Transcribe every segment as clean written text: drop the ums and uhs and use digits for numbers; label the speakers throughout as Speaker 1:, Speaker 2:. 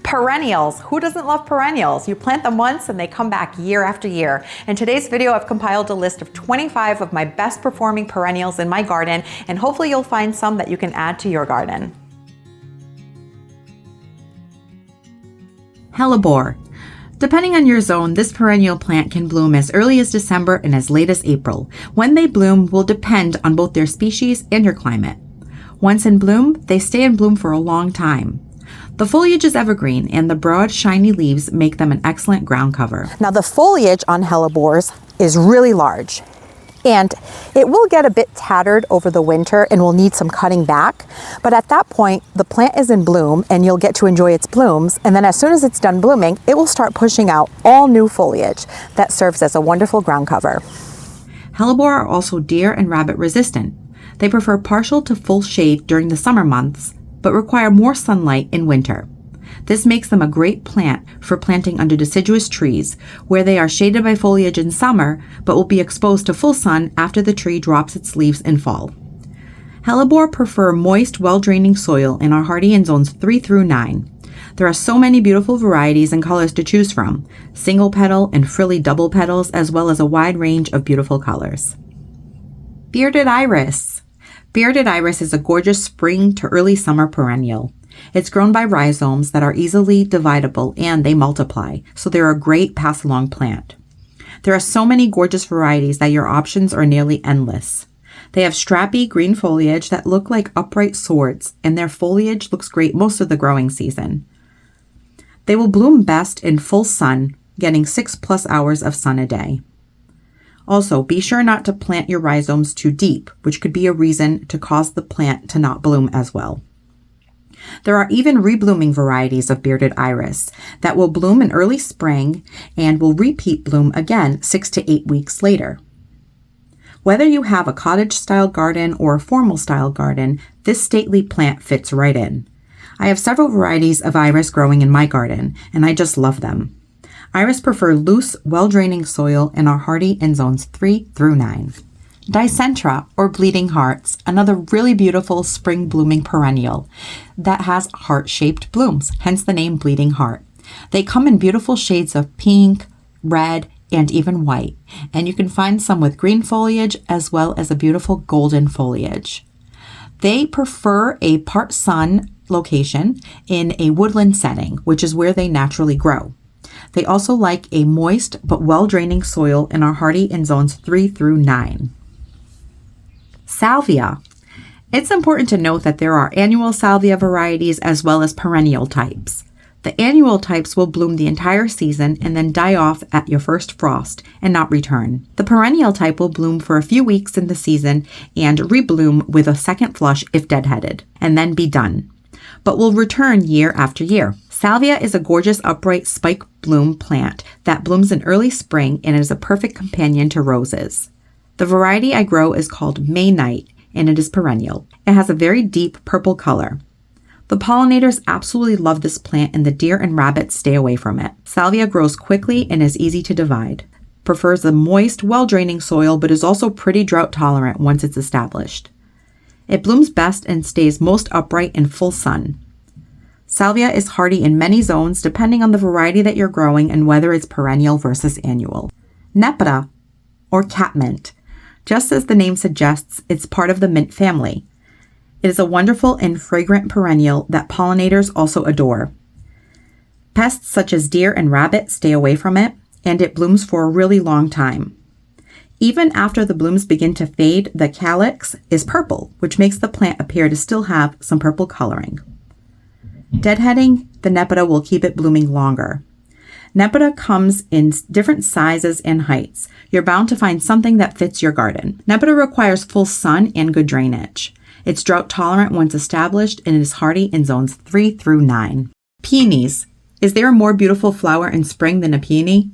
Speaker 1: Perennials. Who doesn't love perennials? You plant them once and they come back year after year. In today's video, I've compiled a list of 25 of my best performing perennials in my garden, and hopefully you'll find some that you can add to your garden.
Speaker 2: Hellebore. Depending on your zone, this perennial plant can bloom as early as December and as late as April. When they bloom will depend on both their species and your climate. Once in bloom, they stay in bloom for a long time. The foliage is evergreen, and the broad, shiny leaves make them an excellent ground cover.
Speaker 1: Now, the foliage on hellebores is really large, and it will get a bit tattered over the winter and will need some cutting back. But at that point, the plant is in bloom and you'll get to enjoy its blooms. And then as soon as it's done blooming, it will start pushing out all new foliage that serves as a wonderful ground cover.
Speaker 2: Hellebore are also deer and rabbit resistant. They prefer partial to full shade during the summer months, but require more sunlight in winter. This makes them a great plant for planting under deciduous trees, where they are shaded by foliage in summer, but will be exposed to full sun after the tree drops its leaves in fall. Hellebore prefer moist, well-draining soil and are hardy in zones 3 through 9. There are so many beautiful varieties and colors to choose from, single petal and frilly double petals, as well as a wide range of beautiful colors. Bearded iris. Bearded iris is a gorgeous spring to early summer perennial. It's grown by rhizomes that are easily dividable and they multiply, so they're a great pass-along plant. There are so many gorgeous varieties that your options are nearly endless. They have strappy green foliage that look like upright swords, and their foliage looks great most of the growing season. They will bloom best in full sun, getting 6+ hours of sun a day. Also, be sure not to plant your rhizomes too deep, which could be a reason to cause the plant to not bloom as well. There are even reblooming varieties of bearded iris that will bloom in early spring and will repeat bloom again 6 to 8 weeks later. Whether you have a cottage-style garden or a formal-style garden, this stately plant fits right in. I have several varieties of iris growing in my garden, and I just love them. Iris prefer loose, well-draining soil and are hardy in zones 3 through 9. Dicentra, or bleeding hearts, another really beautiful spring blooming perennial that has heart-shaped blooms, hence the name bleeding heart. They come in beautiful shades of pink, red, and even white, and you can find some with green foliage as well as a beautiful golden foliage. They prefer a part sun location in a woodland setting, which is where they naturally grow. They also like a moist but well-draining soil and are hardy in zones 3 through 9. Salvia. It's important to note that there are annual salvia varieties as well as perennial types. The annual types will bloom the entire season and then die off at your first frost and not return. The perennial type will bloom for a few weeks in the season and rebloom with a second flush if deadheaded, and then be done, but will return year after year. Salvia is a gorgeous upright spike bloom plant that blooms in early spring and is a perfect companion to roses. The variety I grow is called May Night, and it is perennial. It has a very deep purple color. The pollinators absolutely love this plant, and the deer and rabbits stay away from it. Salvia grows quickly and is easy to divide. Prefers a moist, well-draining soil, but is also pretty drought tolerant once it's established. It blooms best and stays most upright in full sun. Salvia is hardy in many zones depending on the variety that you're growing and whether it's perennial versus annual. Nepeta, or catmint. Just as the name suggests, it's part of the mint family. It is a wonderful and fragrant perennial that pollinators also adore. Pests such as deer and rabbit stay away from it, and it blooms for a really long time. Even after the blooms begin to fade, the calyx is purple, which makes the plant appear to still have some purple coloring. Deadheading, the Nepeta will keep it blooming longer. Nepeta comes in different sizes and heights. You're bound to find something that fits your garden. Nepeta requires full sun and good drainage. It's drought tolerant once established and is hardy in zones 3 through 9. Peonies. Is there a more beautiful flower in spring than a peony?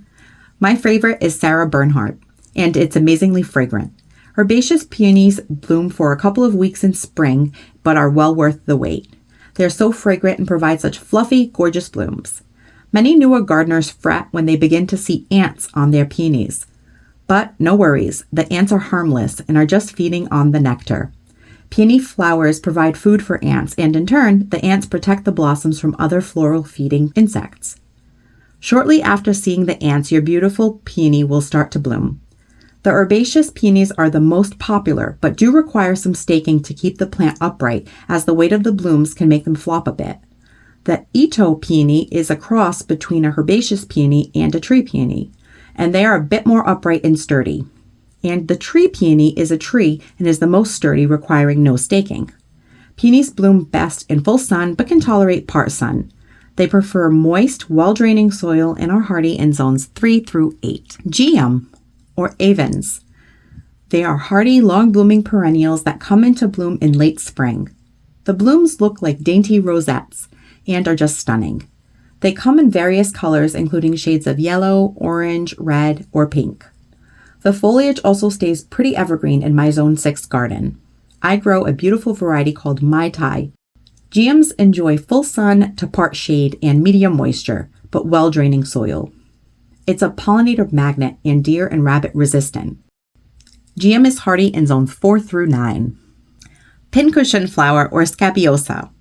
Speaker 2: My favorite is Sarah Bernhardt, and it's amazingly fragrant. Herbaceous peonies bloom for a couple of weeks in spring, but are well worth the wait. They're so fragrant and provide such fluffy, gorgeous blooms. Many newer gardeners fret when they begin to see ants on their peonies. But no worries, the ants are harmless and are just feeding on the nectar. Peony flowers provide food for ants, and in turn, the ants protect the blossoms from other floral-feeding insects. Shortly after seeing the ants, your beautiful peony will start to bloom. The herbaceous peonies are the most popular, but do require some staking to keep the plant upright, as the weight of the blooms can make them flop a bit. The Ito peony is a cross between a herbaceous peony and a tree peony, and they are a bit more upright and sturdy. And the tree peony is a tree and is the most sturdy, requiring no staking. Peonies bloom best in full sun but can tolerate part sun. They prefer moist, well-draining soil and are hardy in zones 3 through 8. Geum, or avens. They are hardy, long-blooming perennials that come into bloom in late spring. The blooms look like dainty rosettes and are just stunning. They come in various colors, including shades of yellow, orange, red, or pink. The foliage also stays pretty evergreen in my Zone 6 garden. I grow a beautiful variety called Mai Tai. Geums enjoy full sun to part shade and medium moisture, but well-draining soil. It's a pollinator magnet and deer and rabbit resistant. Geum is hardy in zones 4 through 9. Pincushion flower, or Scabiosa.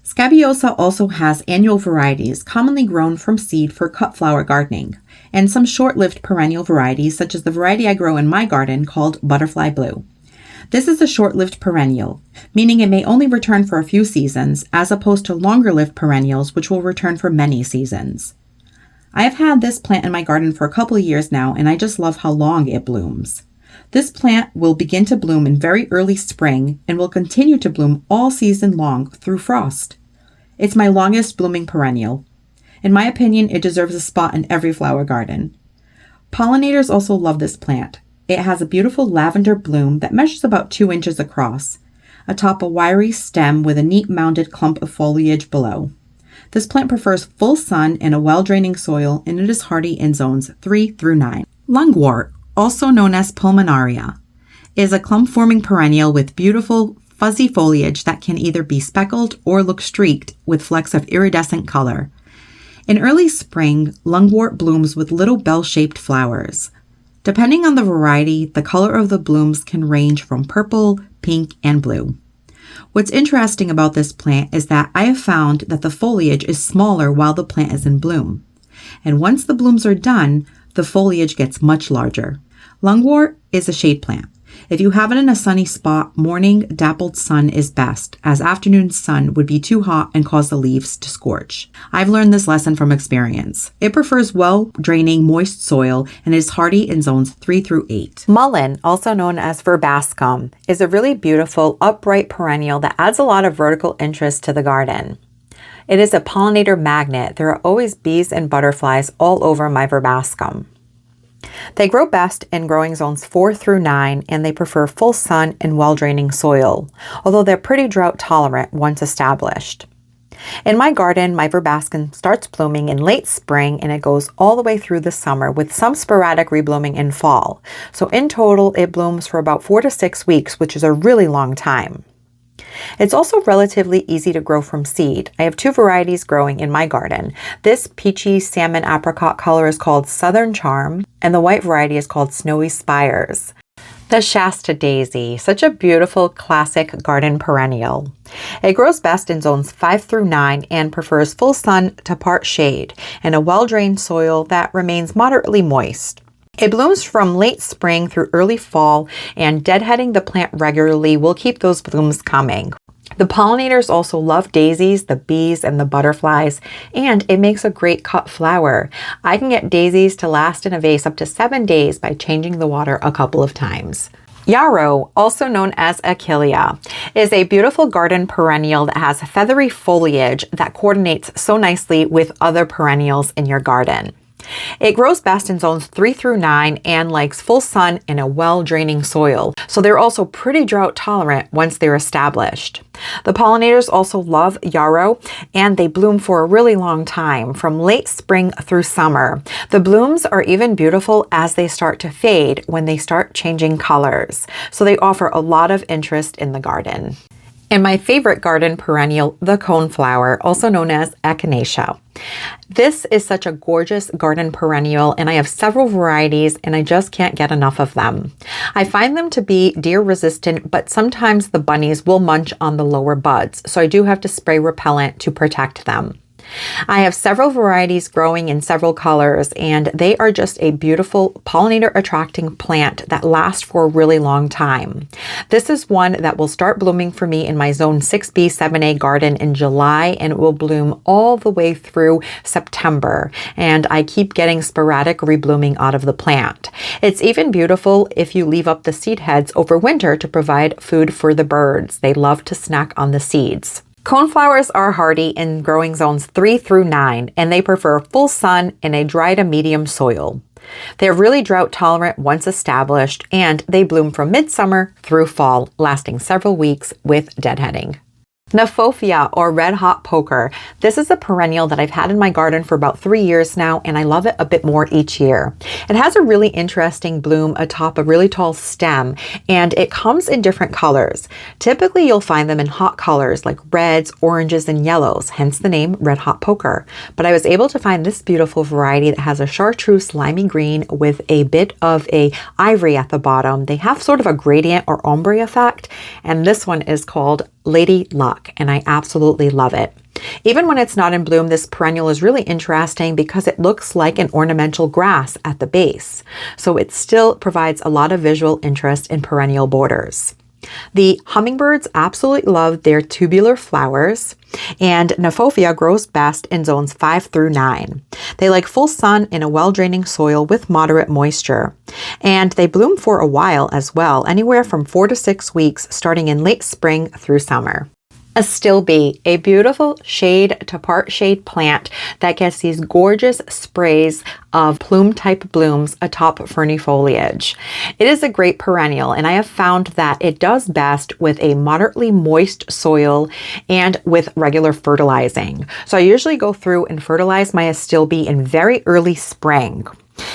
Speaker 2: Scabiosa also has annual varieties commonly grown from seed for cut flower gardening, and some short-lived perennial varieties such as the variety I grow in my garden called Butterfly Blue. This is a short-lived perennial, meaning it may only return for a few seasons, as opposed to longer-lived perennials which will return for many seasons. I have had this plant in my garden for a couple of years now, and I just love how long it blooms. This plant will begin to bloom in very early spring and will continue to bloom all season long through frost. It's my longest blooming perennial. In my opinion, it deserves a spot in every flower garden. Pollinators also love this plant. It has a beautiful lavender bloom that measures about 2 inches across, atop a wiry stem with a neat mounded clump of foliage below. This plant prefers full sun and a well-draining soil, and it is hardy in zones 3 through 9. Lungwort, also known as pulmonaria, is a clump-forming perennial with beautiful, fuzzy foliage that can either be speckled or look streaked with flecks of iridescent color. In early spring, lungwort blooms with little bell-shaped flowers. Depending on the variety, the color of the blooms can range from purple, pink, and blue. What's interesting about this plant is that I have found that the foliage is smaller while the plant is in bloom. And once the blooms are done, the foliage gets much larger. Lungwort is a shade plant. If you have it in a sunny spot, morning dappled sun is best, as afternoon sun would be too hot and cause the leaves to scorch. I've learned this lesson from experience. It prefers well-draining, moist soil and is hardy in zones 3 through 8. Mullein, also known as verbascum, is a really beautiful, upright perennial that adds a lot of vertical interest to the garden. It is a pollinator magnet. There are always bees and butterflies all over my verbascum. They grow best in growing zones 4 through 9, and they prefer full sun and well-draining soil, although they're pretty drought tolerant once established. In my garden, my verbascum starts blooming in late spring and it goes all the way through the summer, with some sporadic reblooming in fall. So in total, it blooms for about 4 to 6 weeks, which is a really long time. It's also relatively easy to grow from seed. I have 2 varieties growing in my garden. This peachy salmon apricot color is called Southern Charm, and the white variety is called Snowy Spires. The Shasta daisy, such a beautiful classic garden perennial. It grows best in zones 5 through 9 and prefers full sun to part shade and a well-drained soil that remains moderately moist. It blooms from late spring through early fall, and deadheading the plant regularly will keep those blooms coming. The pollinators also love daisies, the bees, and the butterflies, and it makes a great cut flower. I can get daisies to last in a vase up to 7 days by changing the water a couple of times. Yarrow, also known as Achillea, is a beautiful garden perennial that has feathery foliage that coordinates so nicely with other perennials in your garden. It grows best in zones 3 through 9 and likes full sun and a well-draining soil, so they're also pretty drought tolerant once they're established. The pollinators also love yarrow, and they bloom for a really long time, from late spring through summer. The blooms are even beautiful as they start to fade when they start changing colors, so they offer a lot of interest in the garden. And my favorite garden perennial, the coneflower, also known as echinacea. This is such a gorgeous garden perennial, and I have several varieties and I just can't get enough of them. I find them to be deer resistant, but sometimes the bunnies will munch on the lower buds, so I do have to spray repellent to protect them. I have several varieties growing in several colors, and they are just a beautiful pollinator attracting plant that lasts for a really long time. This is one that will start blooming for me in my zone 6B 7A garden in July, and it will bloom all the way through September. And I keep getting sporadic reblooming out of the plant. It's even beautiful if you leave up the seed heads over winter to provide food for the birds. They love to snack on the seeds. Coneflowers are hardy in growing zones 3 through 9, and they prefer full sun in a dry to medium soil. They're really drought tolerant once established, and they bloom from midsummer through fall, lasting several weeks with deadheading. Nepeta, or red hot poker. This is a perennial that I've had in my garden for about 3 years now, and I love it a bit more each year. It has a really interesting bloom atop a really tall stem, and it comes in different colors. Typically, you'll find them in hot colors like reds, oranges, and yellows, hence the name red hot poker. But I was able to find this beautiful variety that has a chartreuse limey green with a bit of a ivory at the bottom. They have sort of a gradient or ombre effect, and this one is called Lady Luck, and I absolutely love it. Even when it's not in bloom, this perennial is really interesting because it looks like an ornamental grass at the base. So it still provides a lot of visual interest in perennial borders. The hummingbirds absolutely love their tubular flowers, and Nepeta grows best in zones 5 through 9. They like full sun in a well-draining soil with moderate moisture, and they bloom for a while as well, anywhere from 4 to 6 weeks, starting in late spring through summer. Astilbe, a beautiful shade to part shade plant that gets these gorgeous sprays of plume type blooms atop ferny foliage. It is a great perennial, and I have found that it does best with a moderately moist soil and with regular fertilizing. So I usually go through and fertilize my astilbe in very early spring.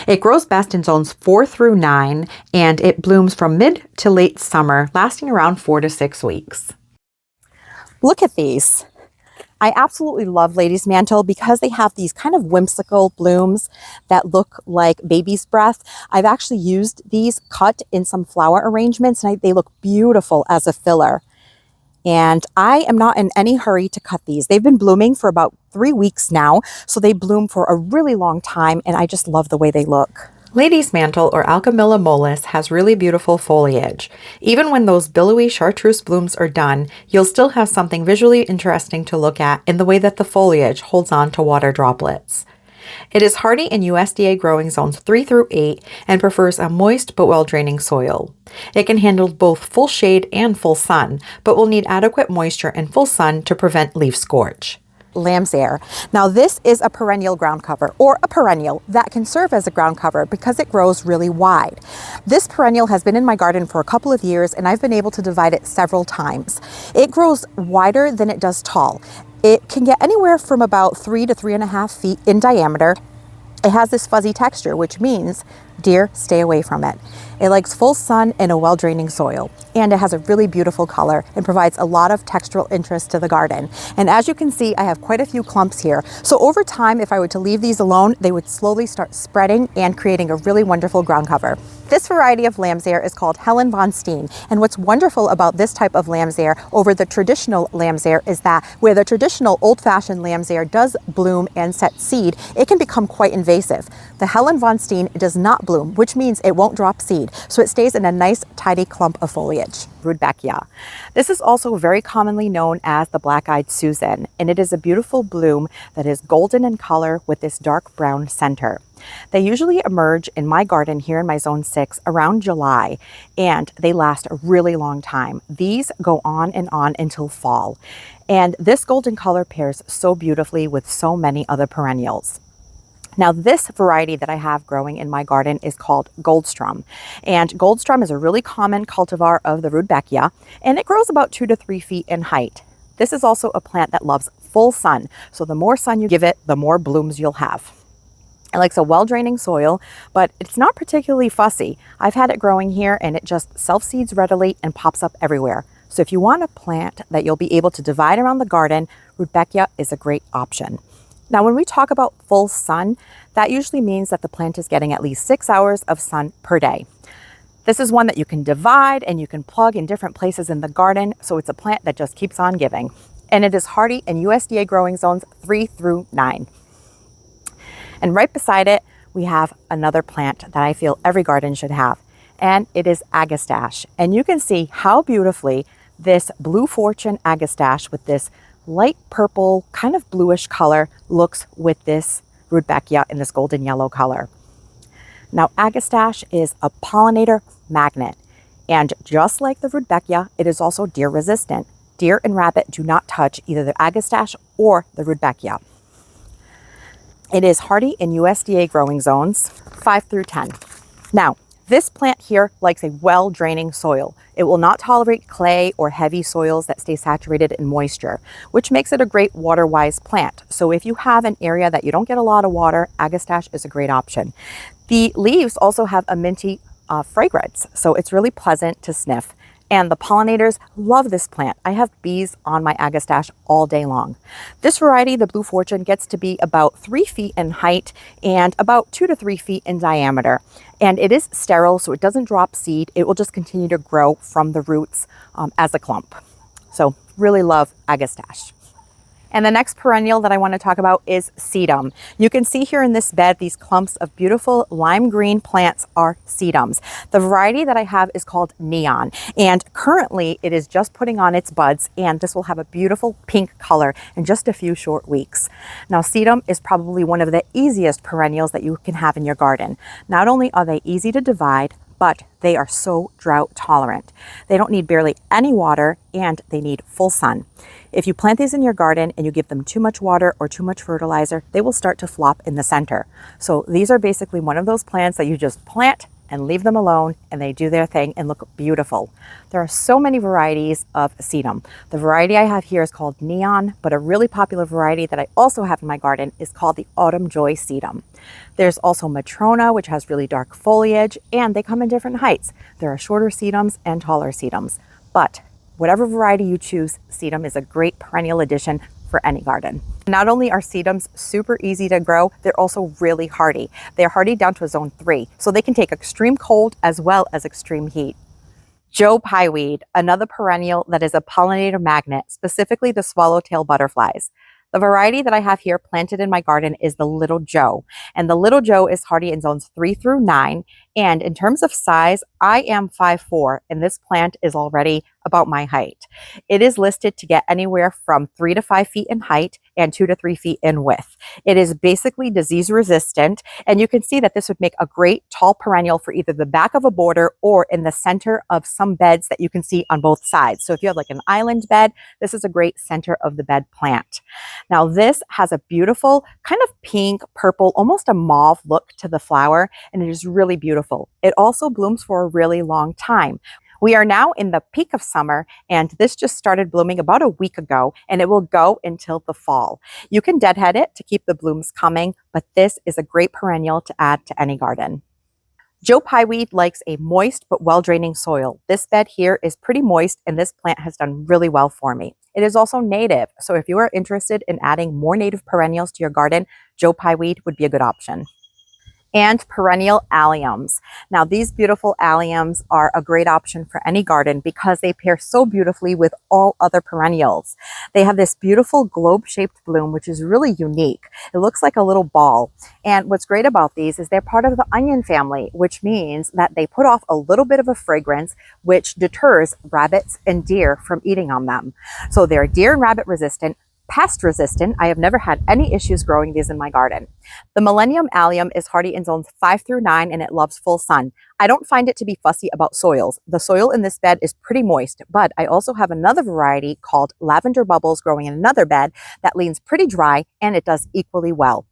Speaker 2: It grows best in zones 4 through 9, and it blooms from mid to late summer, lasting around 4 to 6 weeks.
Speaker 1: Look at these. I absolutely love Lady's Mantle because they have these kind of whimsical blooms that look like baby's breath. I've actually used these cut in some flower arrangements, and they look beautiful as a filler. And I am not in any hurry to cut these. They've been blooming for about 3 weeks now, so they bloom for a really long time, and I just love the way they look.
Speaker 2: Lady's Mantle, or Alchemilla mollis, has really beautiful foliage. Even when those billowy chartreuse blooms are done, you'll still have something visually interesting to look at in the way that the foliage holds on to water droplets. It is hardy in USDA growing zones 3 through 8 and prefers a moist but well-draining soil. It can handle both full shade and full sun, but will need adequate moisture and full sun to prevent leaf scorch.
Speaker 1: Lamb's Ear. Now this is a perennial ground cover, or a perennial that can serve as a ground cover because it grows really wide. This perennial has been in my garden for a couple of years, and I've been able to divide it several times. It grows wider than it does tall. It can get anywhere from about 3 to 3.5 feet in diameter. It has this fuzzy texture, which means deer stay away from it. It likes full sun and a well-draining soil, and it has a really beautiful color and provides a lot of textural interest to the garden. And as you can see, I have quite a few clumps here. So over time, if I were to leave these alone, they would slowly start spreading and creating a really wonderful ground cover. This variety of lamb's ear is called Helen von Steen. And what's wonderful about this type of lamb's ear over the traditional lamb's ear is that where the traditional old-fashioned lamb's ear does bloom and set seed, it can become quite invasive. The Helen von Steen does not bloom, which means it won't drop seed. So it stays in a nice, tidy clump of foliage. Rudbeckia. This is also very commonly known as the black-eyed Susan, and it is a beautiful bloom that is golden in color with this dark brown center. They usually emerge in my garden here in my zone 6 around July, and they last a really long time. These go on and on until fall. And this golden color pairs so beautifully with so many other perennials. Now this variety that I have growing in my garden is called Goldstrum, and Goldstrum is a really common cultivar of the Rudbeckia, and it grows about 2 to 3 feet in height. This is also a plant that loves full sun, so the more sun you give it, the more blooms you'll have. It likes a well-draining soil, but it's not particularly fussy. I've had it growing here, and it just self-seeds readily and pops up everywhere. So if you want a plant that you'll be able to divide around the garden, Rudbeckia is a great option. Now, when we talk about full sun, that usually means that the plant is getting at least 6 hours of sun per day. This is one that you can divide and you can plug in different places in the garden, so it's a plant that just keeps on giving. And it is hardy in USDA growing zones 3 through 9. And right beside it, we have another plant that I feel every garden should have, and it is agastache. And you can see how beautifully this Blue Fortune agastache with this light purple, kind of bluish color looks with this Rudbeckia in this golden yellow color. Now, agastache is a pollinator magnet, and just like the Rudbeckia, it is also deer resistant. Deer and rabbit do not touch either the agastache or the Rudbeckia. It is hardy in USDA growing zones 5 through 10. Now, this plant here likes a well-draining soil. It will not tolerate clay or heavy soils that stay saturated in moisture, which makes it a great water-wise plant. So if you have an area that you don't get a lot of water, agastache is a great option. The leaves also have a minty fragrance, so it's really pleasant to sniff. And the pollinators love this plant. I have bees on my agastache all day long. This variety, the Blue Fortune, gets to be about 3 feet in height and about 2 to 3 feet in diameter. And it is sterile, so it doesn't drop seed. It will just continue to grow from the roots as a clump. So really love agastache. And the next perennial that I want to talk about is Sedum. You can see here in this bed, these clumps of beautiful lime green plants are Sedums. The variety that I have is called Neon, and currently it is just putting on its buds, and this will have a beautiful pink color in just a few short weeks. Now, Sedum is probably one of the easiest perennials that you can have in your garden. Not only are they easy to divide, but they are so drought tolerant. They don't need barely any water, and they need full sun. If you plant these in your garden and you give them too much water or too much fertilizer, they will start to flop in the center. So these are basically one of those plants that you just plant and leave them alone, and they do their thing and look beautiful. There are so many varieties of Sedum. The variety I have here is called Neon, but a really popular variety that I also have in my garden is called the Autumn Joy Sedum. There's also Matrona, which has really dark foliage, and they come in different heights. There are shorter Sedums and taller Sedums, but whatever variety you choose, Sedum is a great perennial addition for any garden. Not only are Sedums super easy to grow, they're also really hardy. They're hardy down to a zone 3, so they can take extreme cold as well as extreme heat. Joe pieweed, another perennial that is a pollinator magnet, specifically the swallowtail butterflies. The variety that I have here planted in my garden is the Little Joe, and the Little Joe is hardy in zones 3 through 9. And in terms of size, I am 5'4", and this plant is already about my height. It is listed to get anywhere from 3 to 5 feet in height and 2 to 3 feet in width. It is basically disease resistant, and you can see that this would make a great tall perennial for either the back of a border or in the center of some beds that you can see on both sides. So if you have like an island bed, this is a great center of the bed plant. Now, this has a beautiful kind of pink, purple, almost a mauve look to the flower, and it is really beautiful. It also blooms for a really long time. We are now in the peak of summer, and this just started blooming about a week ago, and it will go until the fall. You can deadhead it to keep the blooms coming, but this is a great perennial to add to any garden. Joe pieweed likes a moist but well-draining soil. This bed here is pretty moist, and this plant has done really well for me. It is also native, so if you are interested in adding more native perennials to your garden, Joe pieweed would be a good option. And perennial alliums. Now, these beautiful alliums are a great option for any garden because they pair so beautifully with all other perennials. They have this beautiful globe-shaped bloom, which is really unique. It looks like a little ball. And what's great about these is they're part of the onion family, which means that they put off a little bit of a fragrance, which deters rabbits and deer from eating on them. So they're deer and rabbit resistant, pest resistant. I have never had any issues growing these in my garden. The Millennium allium is hardy in zones 5 through 9, and it loves full sun. I don't find it to be fussy about soils. The soil in this bed is pretty moist, but I also have another variety called Lavender Bubbles growing in another bed that leans pretty dry, and it does equally well.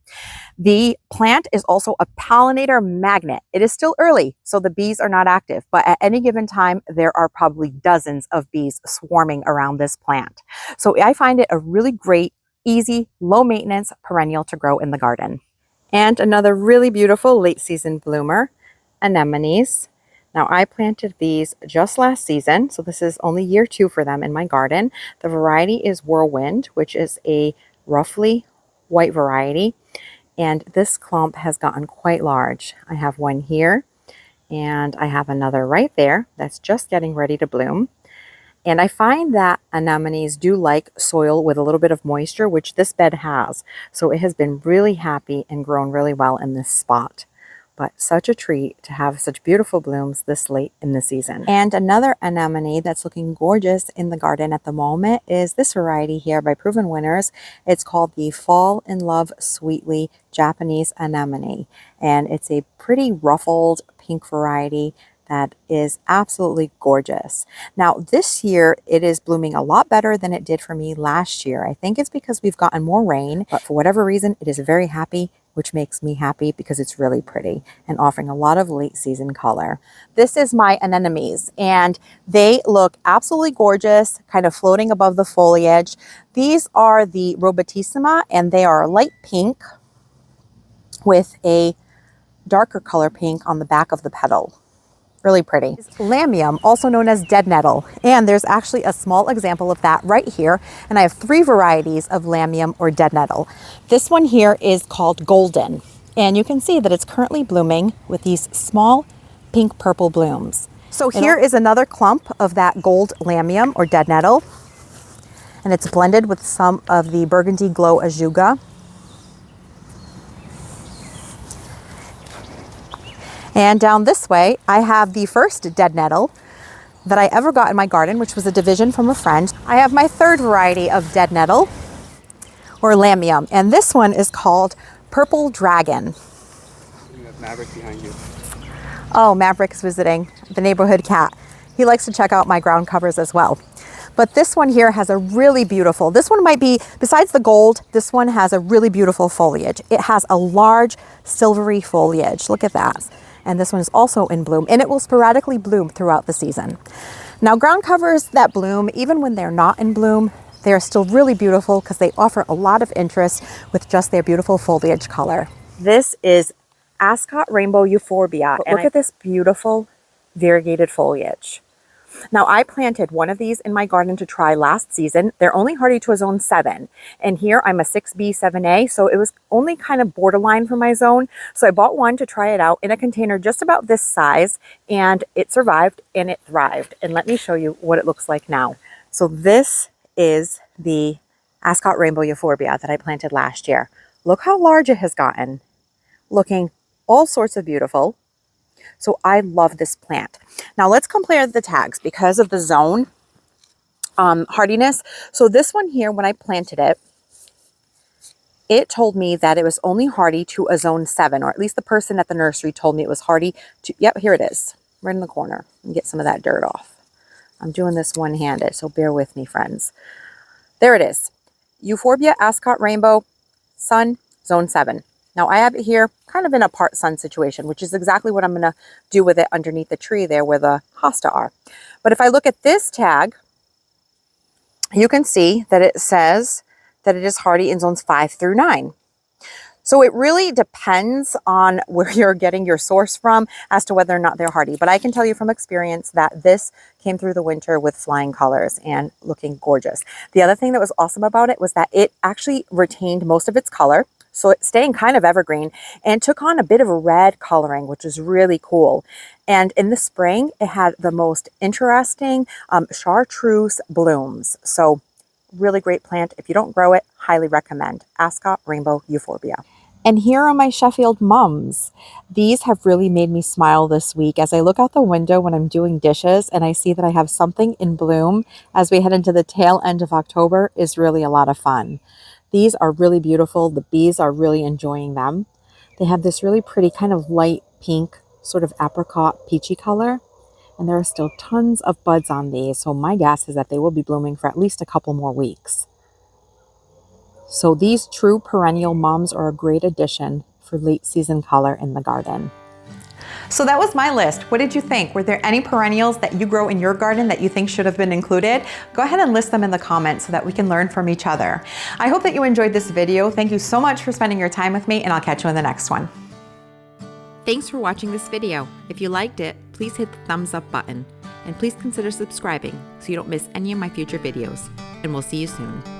Speaker 1: The plant is also a pollinator magnet. It is still early, so the bees are not active, but at any given time, there are probably dozens of bees swarming around this plant. So I find it a really great, easy, low maintenance perennial to grow in the garden. And another really beautiful late season bloomer, anemones. Now I planted these just last season, so this is only year 2 for them in my garden. The variety is Whirlwind, which is a roughly white variety, and this clump has gotten quite large. I have one here, and I have another right there that's just getting ready to bloom. And I find that anemones do like soil with a little bit of moisture, which this bed has. So it has been really happy and grown really well in this spot. But such a treat to have such beautiful blooms this late in the season. And another anemone that's looking gorgeous in the garden at the moment is this variety here by Proven Winners. It's called the Fall in Love Sweetly Japanese Anemone. And it's a pretty ruffled pink variety that is absolutely gorgeous. Now this year it is blooming a lot better than it did for me last year. I think it's because we've gotten more rain, but for whatever reason it is very happy, which makes me happy because it's really pretty and offering a lot of late season color. This is my anemones, and they look absolutely gorgeous, kind of floating above the foliage. These are the Rudbeckia, and they are light pink with a darker color pink on the back of the petal. Really pretty. Lamium, also known as dead nettle, and there's actually a small example of that right here, and I have 3 varieties of lamium or dead nettle. This one here is called Golden, and you can see that it's currently blooming with these small pink purple blooms. So here is another clump of that gold lamium or dead nettle, and it's blended with some of the burgundy glow ajuga. And down this way, I have the first dead nettle that I ever got in my garden, which was a division from a friend. I have my 3rd variety of dead nettle, or lamium, and this one is called Purple Dragon.
Speaker 3: You have Maverick behind you.
Speaker 1: Oh, Maverick is visiting, the neighborhood cat. He likes to check out my ground covers as well. But this one here has a really beautiful, this one might be, besides the gold, this one has a really beautiful foliage. It has a large silvery foliage. Look at that. And this one is also in bloom, and it will sporadically bloom throughout the season. Now, ground covers that bloom, even when they're not in bloom, they are still really beautiful because they offer a lot of interest with just their beautiful foliage color. This is Ascot Rainbow Euphorbia, and look at this beautiful variegated foliage. Now, I planted one of these in my garden to try last season. They're only hardy to a zone 7. And here I'm a 6B, 7A, so it was only kind of borderline for my zone. So I bought one to try it out in a container just about this size, and it survived and it thrived. And let me show you what it looks like now. So this is the Ascot Rainbow Euphorbia that I planted last year. Look how large it has gotten. Looking all sorts of beautiful. So I love this plant. Now let's compare the tags because of the zone hardiness. So this one here, when I planted it, it told me that it was only hardy to a zone 7, or at least the person at the nursery told me it was hardy to, yep, here it is, right in the corner. And get some of that dirt off. I'm doing this one-handed, so bear with me, friends. There it is. Euphorbia Ascot Rainbow, sun, zone 7. Now I have it here kind of in a part sun situation, which is exactly what I'm going to do with it underneath the tree there where the hosta are. But if I look at this tag, you can see that it says that it is hardy in zones 5 through 9. So it really depends on where you're getting your source from as to whether or not they're hardy. But I can tell you from experience that this came through the winter with flying colors and looking gorgeous. The other thing that was awesome about it was that it actually retained most of its color. So it's staying kind of evergreen and took on a bit of a red coloring, which is really cool. And in the spring, it had the most interesting chartreuse blooms. So really great plant. If you don't grow it, highly recommend. Ascot Rainbow Euphorbia. And here are my Sheffield mums. These have really made me smile this week as I look out the window when I'm doing dishes and I see that I have something in bloom as we head into the tail end of October is really a lot of fun. These are really beautiful. The bees are really enjoying them. They have this really pretty kind of light pink, sort of apricot peachy color. And there are still tons of buds on these. So my guess is that they will be blooming for at least a couple more weeks. So these true perennial mums are a great addition for late season color in the garden. So that was my list. What did you think? Were there any perennials that you grow in your garden that you think should have been included? Go ahead and list them in the comments so that we can learn from each other. I hope that you enjoyed this video. Thank you so much for spending your time with me, and I'll catch you in the next one.
Speaker 2: Thanks for watching this video. If you liked it, please hit the thumbs up button, and please consider subscribing so you don't miss any of my future videos. And we'll see you soon.